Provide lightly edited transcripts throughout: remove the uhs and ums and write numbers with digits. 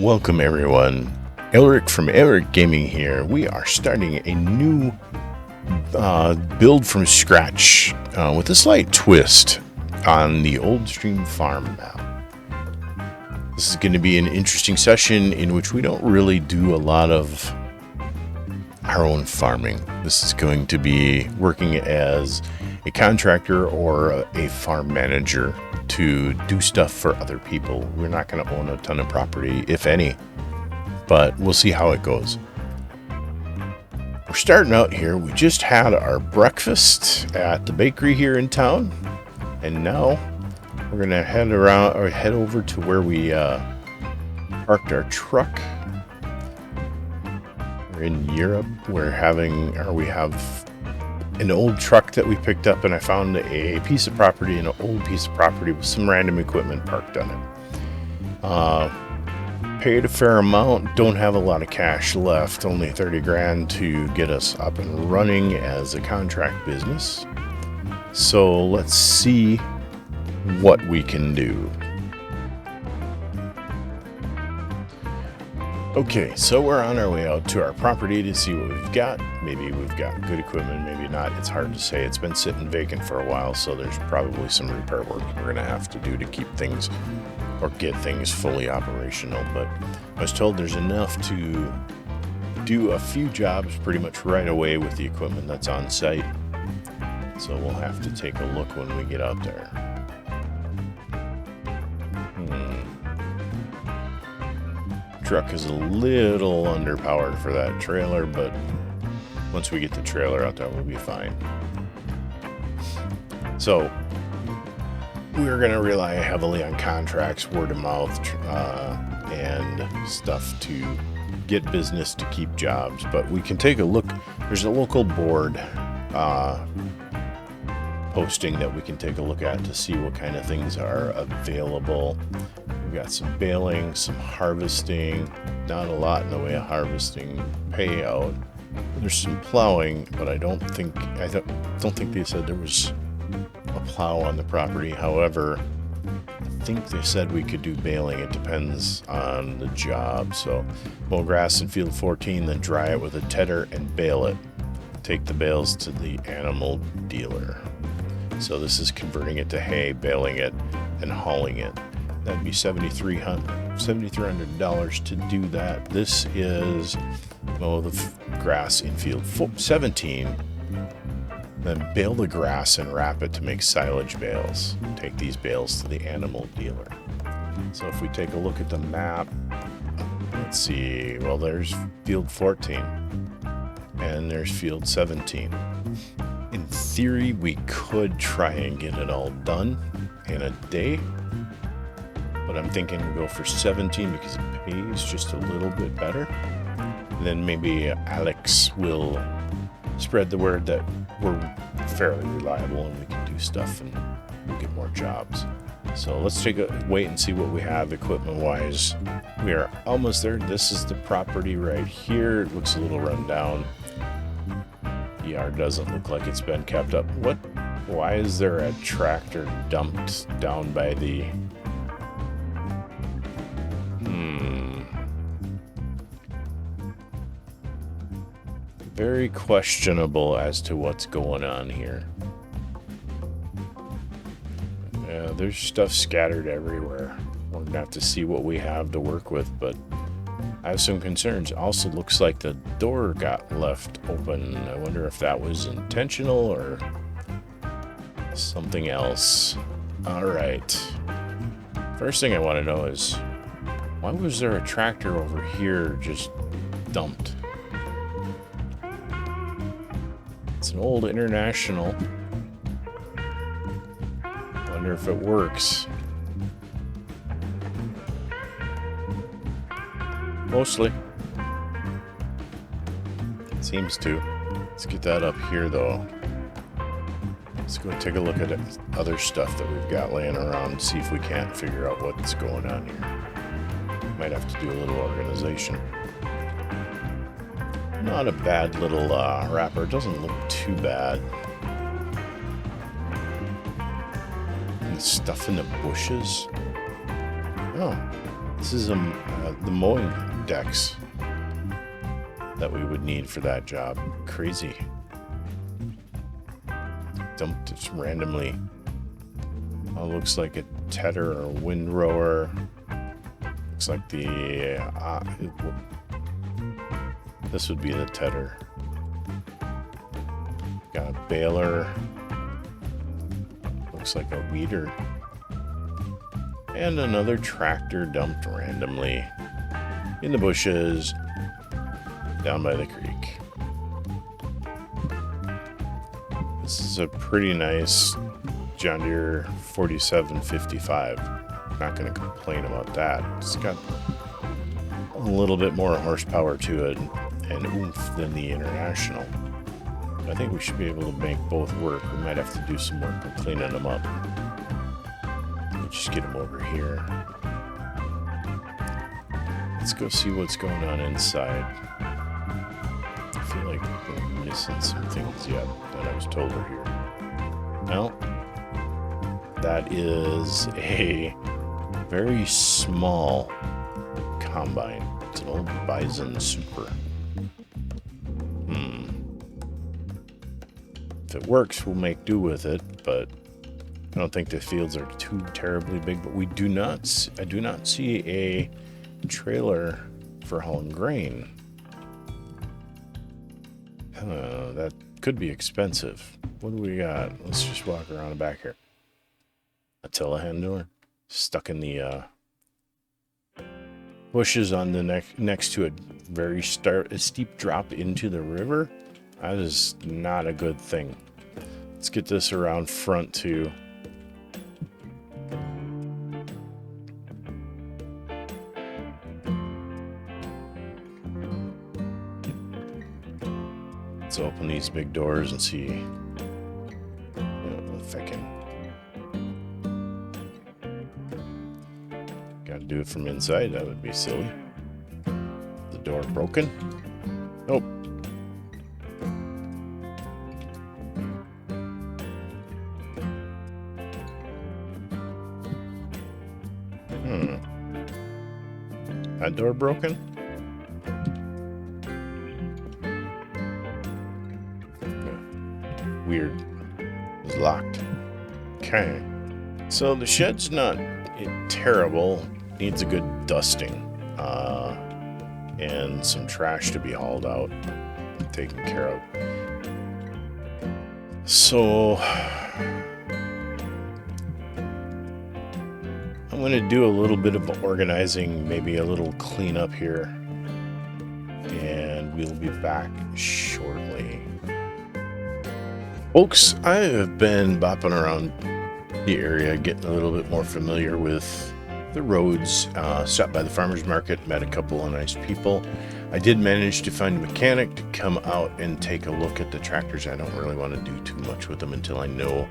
Welcome everyone. Elric from Elric Gaming here. We are starting a new build from scratch with a slight twist on the Old Stream Farm map. This is going to be an interesting session in which we don't really do a lot of our own farming. This is going to be working as a contractor or a farm manager to do stuff for other people. We're not going to own a ton of property, if any, but we'll see how it goes. We're starting out here. We just had our breakfast at the bakery here in town, and now we're going to head around or head over to where we parked our truck. We're in Europe. We have an old truck that we picked up, and I found a piece of property, an old piece of property with some random equipment parked on it. Paid a fair amount, don't have a lot of cash left, only 30 grand to get us up and running as a contract business. So let's see what we can do. Okay, so we're on our way out to our property to see what we've got. Maybe we've got good equipment, maybe not. It's hard to say. It's been sitting vacant for a while, so there's probably some repair work we're going to have to do to keep things or get things fully operational. But I was told there's enough to do a few jobs pretty much right away with the equipment that's on site. So we'll have to take a look when we get out there. Truck is a little underpowered for that trailer, but once we get the trailer out there, we'll be fine. So we're going to rely heavily on contracts, word of mouth, and stuff to get business to keep jobs. But we can take a look. There's a local board posting that we can take a look at to see what kind of things are available. We've got some baling, some harvesting, not a lot in the way of harvesting payout. There's some plowing, but I don't think they said there was a plow on the property. However, I think they said we could do baling. It depends on the job. So mow grass in field 14, then dry it with a tedder and bale it. Take the bales to the animal dealer. So this is converting it to hay, baling it, and hauling it. That'd be $7,300 to do that. This is mow the grass in field 17, then bale the grass and wrap it to make silage bales. Take these bales to the animal dealer. So if we take a look at the map, let's see, well, there's field 14 and there's field 17. In theory, we could try and get it all done in a day. But I'm thinking we'll go for 17 because it pays just a little bit better. And then maybe Alex will spread the word that we're fairly reliable and we can do stuff and we'll get more jobs. So let's wait and see what we have equipment-wise. We are almost there. This is the property right here. It looks a little run down. The yard doesn't look like it's been kept up. Why is there a tractor dumped down by the... Very questionable as to what's going on here. There's stuff scattered everywhere. We're gonna have to see what we have to work with, but I have some concerns. Also looks like the door got left open. I wonder if that was intentional or something else. All right. First thing I want to know is, why was there a tractor over here just dumped? It's an old International. Wonder if it works. Mostly. It seems to. Let's get that up here though. Let's go take a look at other stuff that we've got laying around and see if we can't figure out what's going on here. Might have to do a little organization. Not a bad little wrapper. It doesn't look too bad. And stuff in the bushes. Oh, This is the mowing decks that we would need for that job. Crazy. Dumped it randomly. Oh, looks like a tedder or a windrower. Looks like the this would be the tedder. Got a baler. Looks like a weeder. And another tractor dumped randomly in the bushes down by the creek. This is a pretty nice John Deere 4755. Not going to complain about that. It's got a little bit more horsepower to it and oomph than the International. I think we should be able to make both work. We might have to do some work on cleaning them up. We'll just get them over here. Let's go see what's going on inside. I feel like we're missing some things yet that I was told were here. Well, that is a very small combine. It's an old Bison Super. If it works, we'll make do with it, but I don't think the fields are too terribly big. But I do not see a trailer for hauling grain. That could be expensive. What do we got? Let's just walk around the back here. A telehandler stuck in the bushes on the next to a very steep drop into the river. That is not a good thing. Let's get this around front too. Let's open these big doors and see if I can. Gotta do it from inside. That would be silly. The door broken. Nope. That door broken? Weird. It's locked. Okay. So the shed's not terrible. Needs a good dusting. And some trash to be hauled out. Taken care of. So I'm going to do a little bit of organizing, maybe a little cleanup here, and we'll be back shortly. Folks, I have been bopping around the area, getting a little bit more familiar with the roads. Stopped by the farmer's market, met a couple of nice people. I did manage to find a mechanic to come out and take a look at the tractors. I don't really want to do too much with them until I know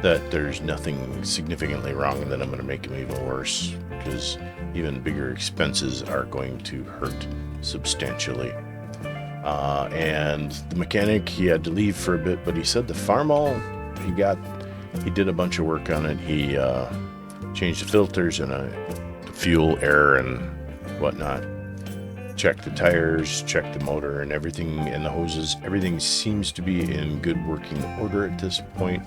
that there's nothing significantly wrong and that I'm going to make them even worse, because even bigger expenses are going to hurt substantially. And the mechanic, he had to leave for a bit, but he said the farm-all, he did a bunch of work on it. He changed the filters and the fuel, air, and whatnot. Checked the tires, checked the motor and everything, and the hoses. Everything seems to be in good working order at this point.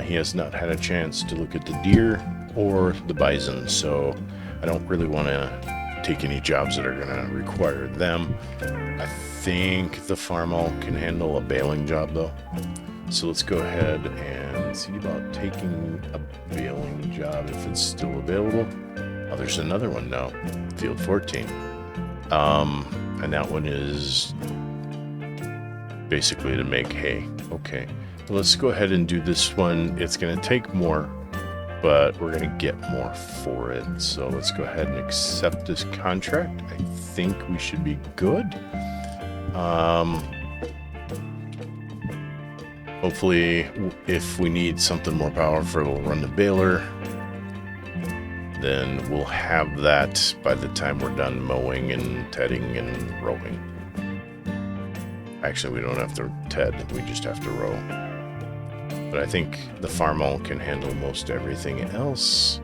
He has not had a chance to look at the deer or the bison, so I don't really want to take any jobs that are going to require them. I think the farm-all can handle a baling job, though. So let's go ahead and see about taking a baling job if it's still available. Oh, there's another one now, field 14. And that one is basically to make hay. Okay. Let's go ahead and do this one. It's going to take more, but we're going to get more for it. So let's go ahead and accept this contract. I think we should be good. Hopefully, if we need something more powerful, we'll run the baler. Then we'll have that by the time we're done mowing and tedding and rowing. Actually, we don't have to ted, we just have to row. But I think the farm-all can handle most everything else.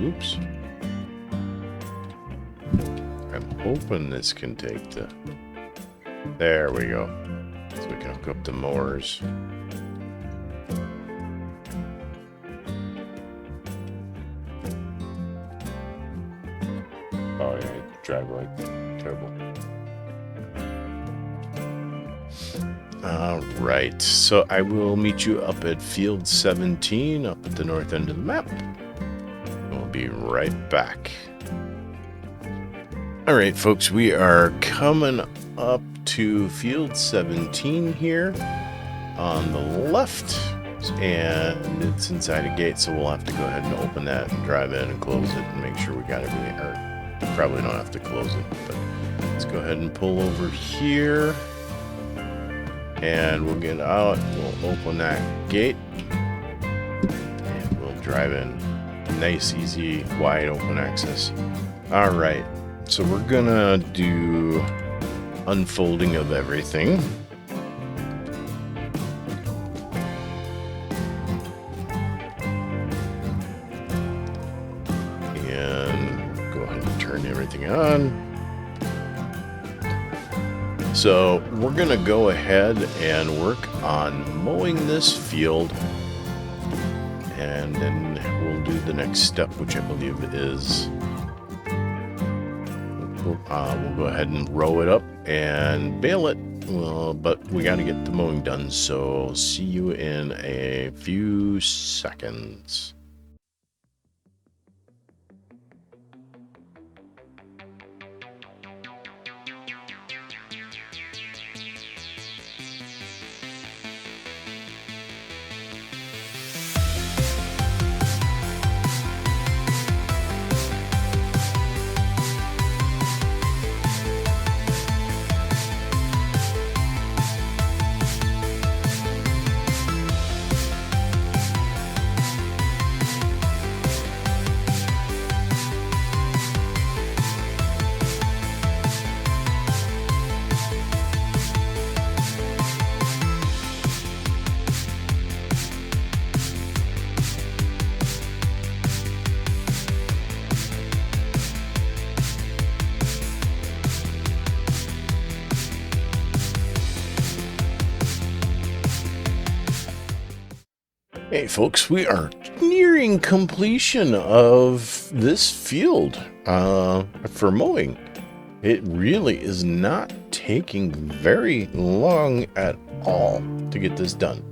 Oops. I'm hoping this can take the... There we go. So we can hook up the mowers. Oh yeah, drag like terrible. Alright, so I will meet you up at field 17 up at the north end of the map. We'll be right back. Alright folks, we are coming up to field 17 here on the left, and it's inside a gate, so we'll have to go ahead and open that and drive in and close it and make sure we got everything. Or probably don't have to close it, but let's go ahead and pull over here. And we'll get out, we'll open that gate, and we'll drive in. Nice, easy, wide open access. All right, so we're gonna do unfolding of everything. And go ahead and turn everything on. So we're gonna go ahead and work on mowing this field, and then we'll do the next step, which I believe is we'll go ahead and row it up and bale it. Well, but we got to get the mowing done, so see you in a few seconds. Hey folks, we are nearing completion of this field for mowing. It really is not taking very long at all to get this done.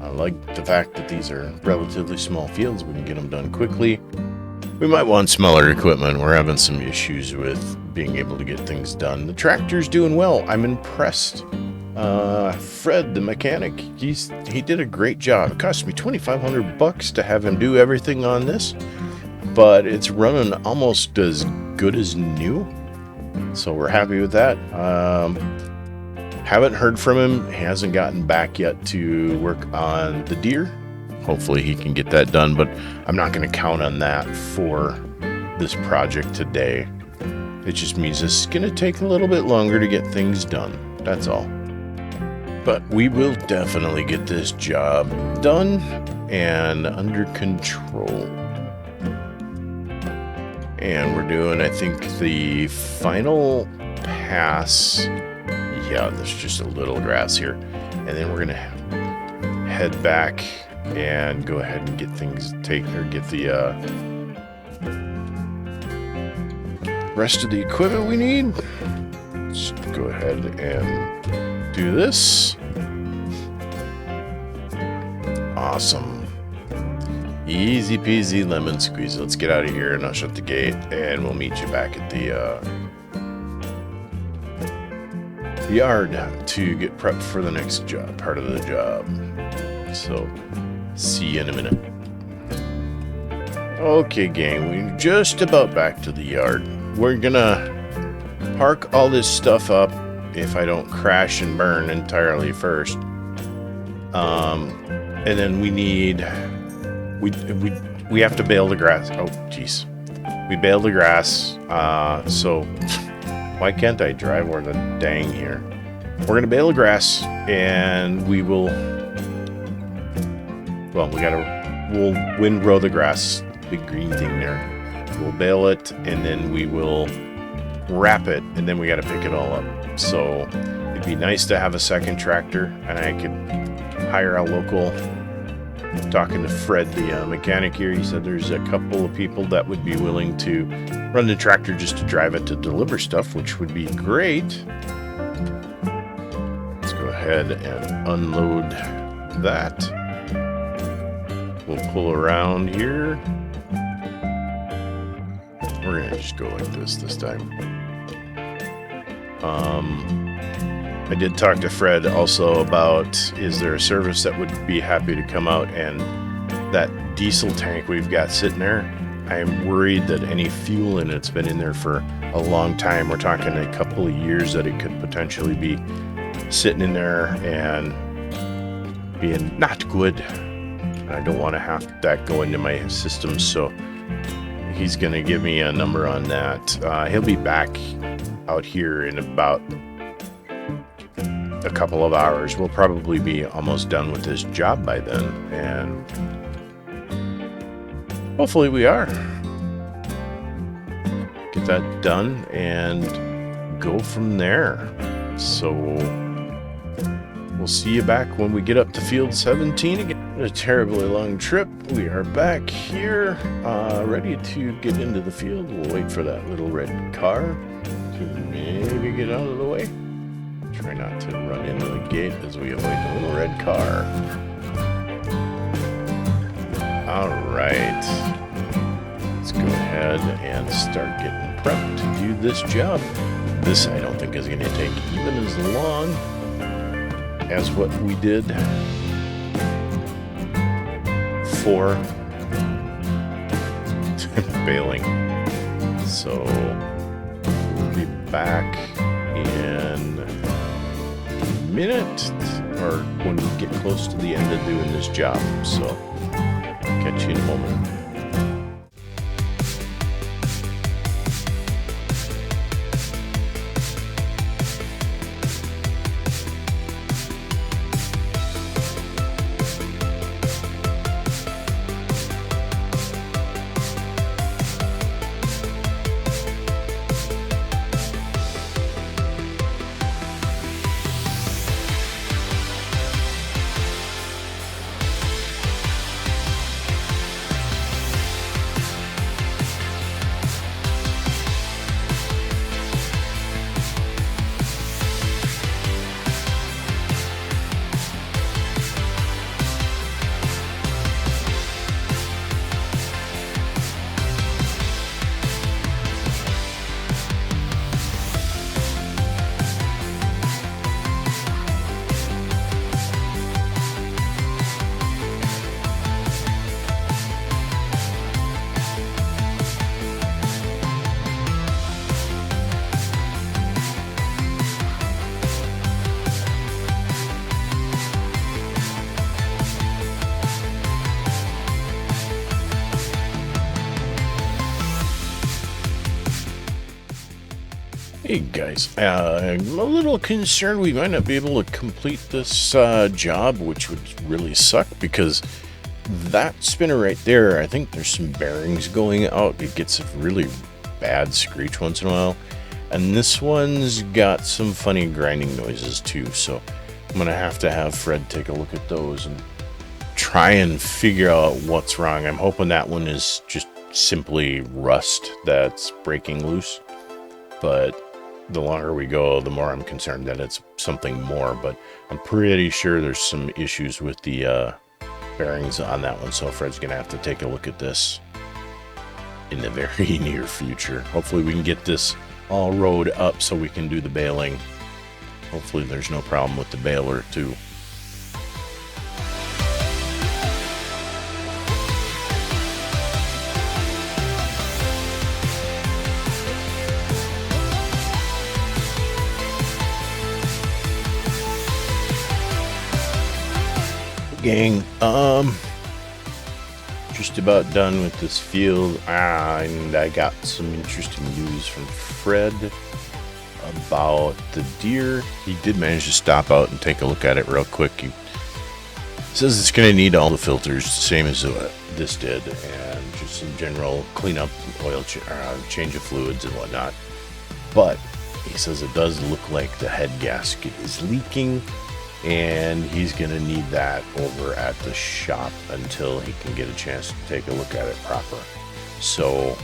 I like the fact that these are relatively small fields. We can get them done quickly. We might want smaller equipment. We're having some issues with being able to get things done. The tractor's doing well. I'm impressed. Fred, the mechanic, he did a great job. It cost me $2,500 to have him do everything on this, but it's running almost as good as new. So we're happy with that. Haven't heard from him. He hasn't gotten back yet to work on the deer. Hopefully he can get that done, but I'm not going to count on that for this project today. It just means it's going to take a little bit longer to get things done. That's all. But we will definitely get this job done and under control. And we're doing, I think, the final pass. Yeah, there's just a little grass here. And then we're going to head back and go ahead and get things get the rest of the equipment we need. Let's go ahead and do this. Awesome. Easy peasy lemon squeezy. Let's get out of here and I'll shut the gate and we'll meet you back at the yard to get prepped for the next job, part of the job. So, see you in a minute. Okay, gang, we're just about back to the yard. We're gonna park all this stuff up if I don't crash and burn entirely first. And then we need, we have to bale the grass. Oh, jeez. We bale the grass, so why can't I drive where the dang here? We're going to bale the grass, and we will, well, we'll windrow the grass big green thing there. We'll bale it, and then we will wrap it, and then we got to pick it all up. So it'd be nice to have a second tractor, and I could hire a local. Talking to Fred, the mechanic here, he said there's a couple of people that would be willing to run the tractor just to drive it to deliver stuff, which would be great. Let's go ahead and unload that. We'll pull around here. We're gonna just go like this time. I did talk to Fred also about, is there a service that would be happy to come out, and that diesel tank we've got sitting there, I'm worried that any fuel in it's been in there for a long time. We're talking a couple of years that it could potentially be sitting in there and being not good. I don't want to have that go into my system, so he's going to give me a number on that. He'll be back out here in about a couple of hours. We'll probably be almost done with this job by then, and hopefully we are. Get that done and go from there. So we'll see you back when we get up to field 17 again. A terribly long trip. We are back here, ready to get into the field. We'll wait for that little red car to maybe get out of the way. Try not to run into the gate as we await the little red car. All right. Let's go ahead and start getting prepped to do this job. This, I don't think, is going to take even as long as what we did for baling. So we'll be back in a minute, or when we get close to the end of doing this job. So catch you in a moment. Hey guys, I'm a little concerned we might not be able to complete this job, which would really suck, because that spinner right there, I think there's some bearings going out. It gets a really bad screech once in a while, and this one's got some funny grinding noises too, so I'm gonna have to have Fred take a look at those and try and figure out what's wrong. I'm hoping that one is just simply rust that's breaking loose, but the longer we go, the more I'm concerned that it's something more. But I'm pretty sure there's some issues with the bearings on that one, so Fred's gonna have to take a look at this in the very near future. Hopefully we can get this all rode up so we can do the baling. Hopefully there's no problem with the baler too. Gang, just about done with this field, and I got some interesting news from Fred about the deer. He did manage to stop out and take a look at it real quick. He says it's going to need all the filters, same as this did, and just some general cleanup, change of fluids and whatnot. But he says it does look like the head gasket is leaking, and he's going to need that over at the shop until he can get a chance to take a look at it proper. So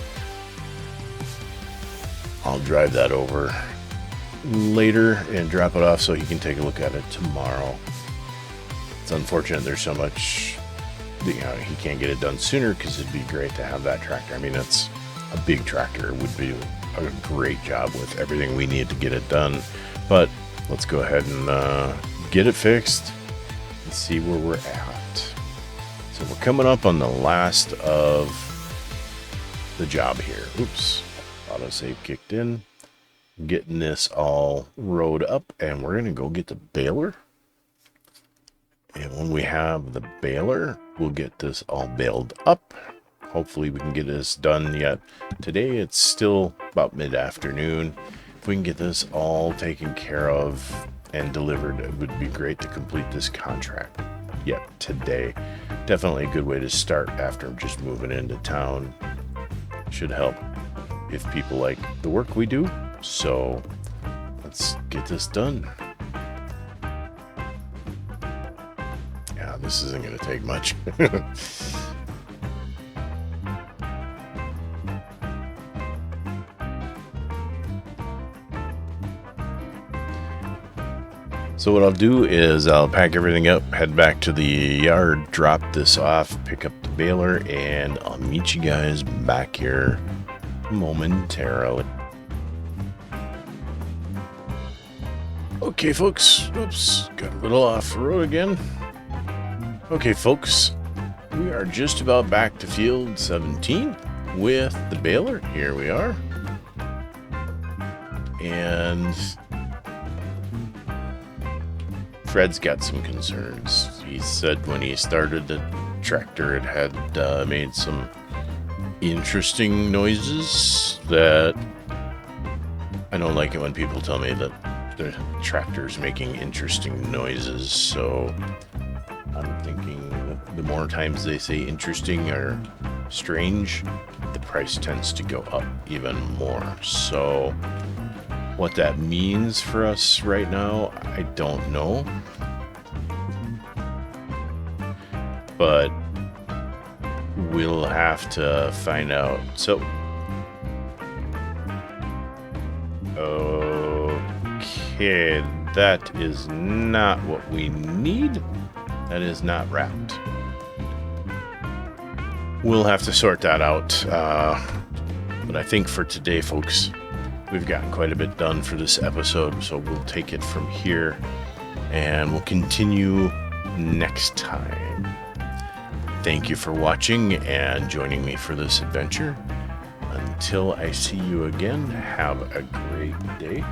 I'll drive that over later and drop it off so he can take a look at it tomorrow. It's unfortunate there's so much, he can't get it done sooner, because it'd be great to have that tractor. I mean, it's a big tractor. It would be a great job with everything we need to get it done. But let's go ahead and get it fixed and see where we're at. So we're coming up on the last of the job here. Oops, autosave kicked in. Getting this all rode up, and we're gonna go get the baler. And when we have the baler, we'll get this all baled up. Hopefully we can get this done yet today. It's still about mid-afternoon. If we can get this all taken care of and delivered, it would be great to complete this contract yet today. Definitely a good way to start after just moving into town. Should help if people like the work we do. So let's get this done. Yeah, this isn't going to take much. So what I'll do is I'll pack everything up, head back to the yard, drop this off, pick up the baler, and I'll meet you guys back here momentarily. Okay, folks. Oops, got a little off the road again. Okay, folks, we are just about back to field 17 with the baler. Here we are. And Fred's got some concerns. He said when he started the tractor, it had made some interesting noises that I don't like it when people tell me that the tractor's making interesting noises. So I'm thinking the more times they say interesting or strange, the price tends to go up even more. So what that means for us right now, I don't know. But we'll have to find out. So, okay, that is not what we need. That is not wrapped. We'll have to sort that out. But I think for today, folks, we've gotten quite a bit done for this episode, so we'll take it from here and we'll continue next time. Thank you for watching and joining me for this adventure. Until I see you again, have a great day,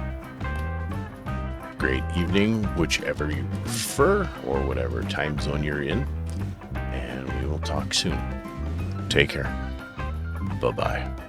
great evening, whichever you prefer, or whatever time zone you're in, and we will talk soon. Take care. Bye-bye.